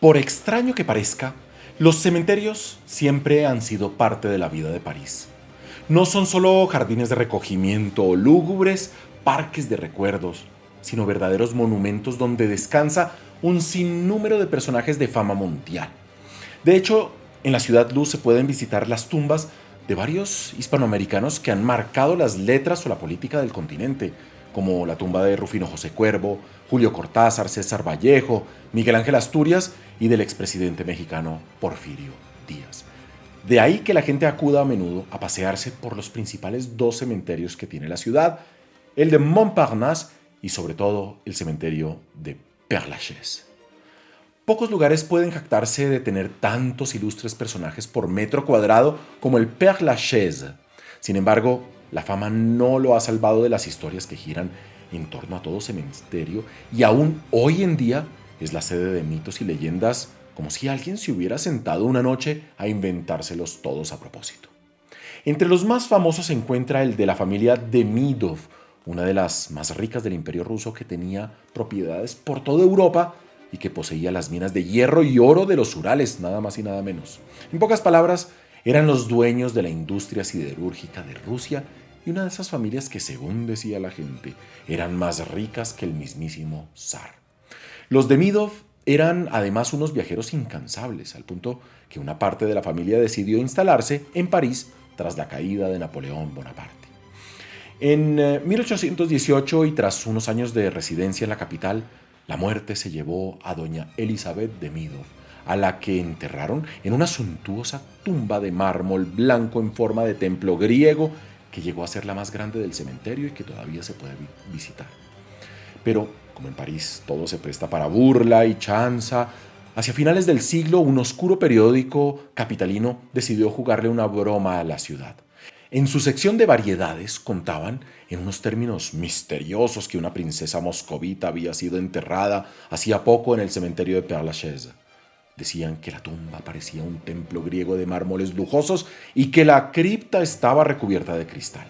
Por extraño que parezca, los cementerios siempre han sido parte de la vida de París. No son solo jardines de recogimiento o lúgubres parques de recuerdos, sino verdaderos monumentos donde descansa un sinnúmero de personajes de fama mundial. De hecho, en la Ciudad Luz se pueden visitar las tumbas de varios hispanoamericanos que han marcado las letras o la política del continente, como la tumba de Rufino José Cuervo, Julio Cortázar, César Vallejo, Miguel Ángel Asturias y del expresidente mexicano Porfirio Díaz. De ahí que la gente acuda a menudo a pasearse por los principales dos cementerios que tiene la ciudad, el de Montparnasse y sobre todo el cementerio de Père-Lachaise. Pocos lugares pueden jactarse de tener tantos ilustres personajes por metro cuadrado como el Père-Lachaise. Sin embargo, la fama no lo ha salvado de las historias que giran en torno a todo cementerio y aún hoy en día es la sede de mitos y leyendas, como si alguien se hubiera sentado una noche a inventárselos todos a propósito. Entre los más famosos se encuentra el de la familia Demidov, una de las más ricas del Imperio Ruso que tenía propiedades por toda Europa y que poseía las minas de hierro y oro de los Urales, nada más y nada menos. En pocas palabras, eran los dueños de la industria siderúrgica de Rusia y una de esas familias que, según decía la gente, eran más ricas que el mismísimo zar. Los Demidov eran además unos viajeros incansables, al punto que una parte de la familia decidió instalarse en París tras la caída de Napoleón Bonaparte. En 1818 y tras unos años de residencia en la capital, la muerte se llevó a doña Elizabeth Demidov, a la que enterraron en una suntuosa tumba de mármol blanco en forma de templo griego que llegó a ser la más grande del cementerio y que todavía se puede visitar. Pero, como en París todo se presta para burla y chanza, hacia finales del siglo un oscuro periódico capitalino decidió jugarle una broma a la ciudad. En su sección de variedades contaban, en unos términos misteriosos, que una princesa moscovita había sido enterrada hacía poco en el cementerio de Père-Lachaise. Decían que la tumba parecía un templo griego de mármoles lujosos y que la cripta estaba recubierta de cristal.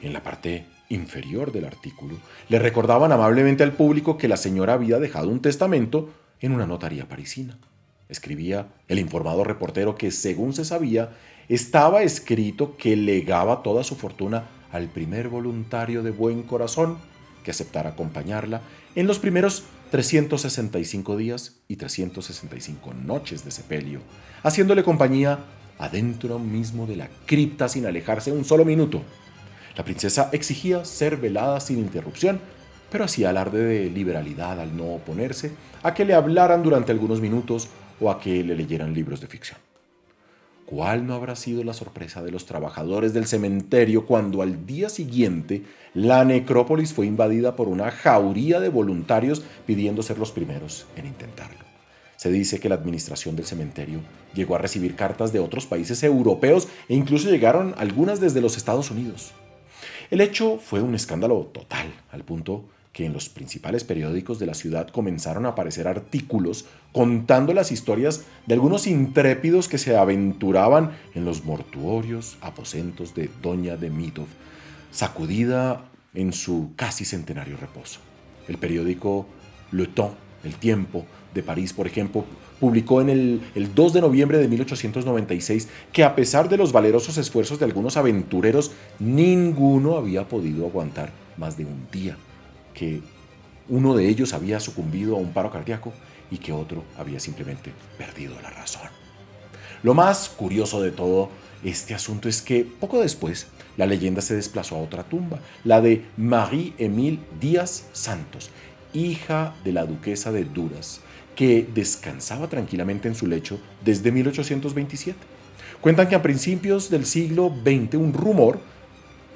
En la parte inferior del artículo le recordaban amablemente al público que la señora había dejado un testamento en una notaría parisina. Escribía el informado reportero que, según se sabía, estaba escrito que legaba toda su fortuna al primer voluntario de buen corazón que aceptara acompañarla en los primeros 365 días y 365 noches de sepelio, haciéndole compañía adentro mismo de la cripta sin alejarse un solo minuto. La princesa exigía ser velada sin interrupción, pero hacía alarde de liberalidad al no oponerse a que le hablaran durante algunos minutos o a que le leyeran libros de ficción. ¿Cuál no habrá sido la sorpresa de los trabajadores del cementerio cuando al día siguiente la necrópolis fue invadida por una jauría de voluntarios pidiendo ser los primeros en intentarlo? Se dice que la administración del cementerio llegó a recibir cartas de otros países europeos e incluso llegaron algunas desde los Estados Unidos. El hecho fue un escándalo total, al punto que en los principales periódicos de la ciudad comenzaron a aparecer artículos contando las historias de algunos intrépidos que se aventuraban en los mortuorios aposentos de doña Demidov, sacudida en su casi centenario reposo. El periódico Le Temps, El Tiempo, de París, por ejemplo, publicó en el 2 de noviembre de 1896 que, a pesar de los valerosos esfuerzos de algunos aventureros, ninguno había podido aguantar más de un día, que uno de ellos había sucumbido a un paro cardíaco y que otro había simplemente perdido la razón. Lo más curioso de todo este asunto es que poco después la leyenda se desplazó a otra tumba, la de Marie-Émile Díaz Santos, hija de la duquesa de Duras, que descansaba tranquilamente en su lecho desde 1827. Cuentan que a principios del siglo XX un rumor,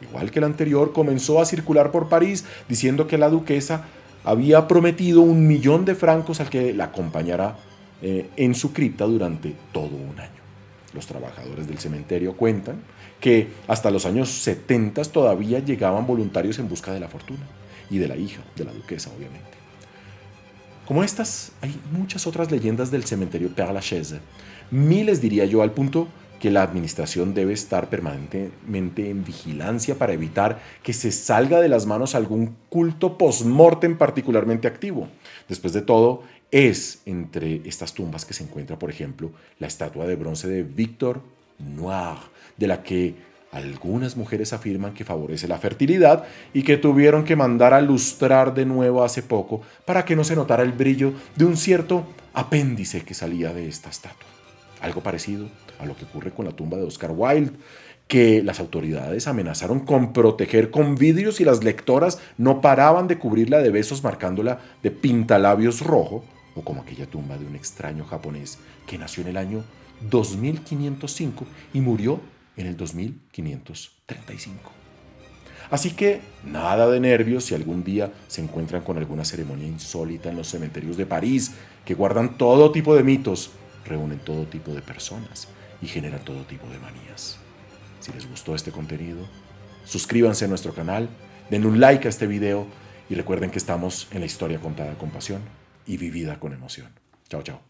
igual que el anterior, comenzó a circular por París diciendo que la duquesa había prometido 1.000.000 de francos al que la acompañara en su cripta durante todo un año. Los trabajadores del cementerio cuentan que hasta los años 70 todavía llegaban voluntarios en busca de la fortuna y de la hija de la duquesa, obviamente. Como estas, hay muchas otras leyendas del cementerio Père-Lachaise. Miles, diría yo, al punto que la administración debe estar permanentemente en vigilancia para evitar que se salga de las manos algún culto post-mortem particularmente activo. Después de todo, Es entre estas tumbas que se encuentra, por ejemplo, la estatua de bronce de Victor Noir, de la que algunas mujeres afirman que favorece la fertilidad y que tuvieron que mandar a lustrar de nuevo hace poco para que no se notara el brillo de un cierto apéndice que salía de esta estatua. Algo parecido a lo que ocurre con la tumba de Oscar Wilde, que las autoridades amenazaron con proteger con vidrios y las lectoras no paraban de cubrirla de besos marcándola de pintalabios rojo, o como aquella tumba de un extraño japonés que nació en el año 2505 y murió en el 2535. Así que nada de nervios si algún día se encuentran con alguna ceremonia insólita en los cementerios de París, que guardan todo tipo de mitos, reúnen todo tipo de personas y generan todo tipo de manías. Si les gustó este contenido, suscríbanse a nuestro canal, den un like a este video y recuerden que estamos en la historia contada con pasión y vivida con emoción. Chao, chao.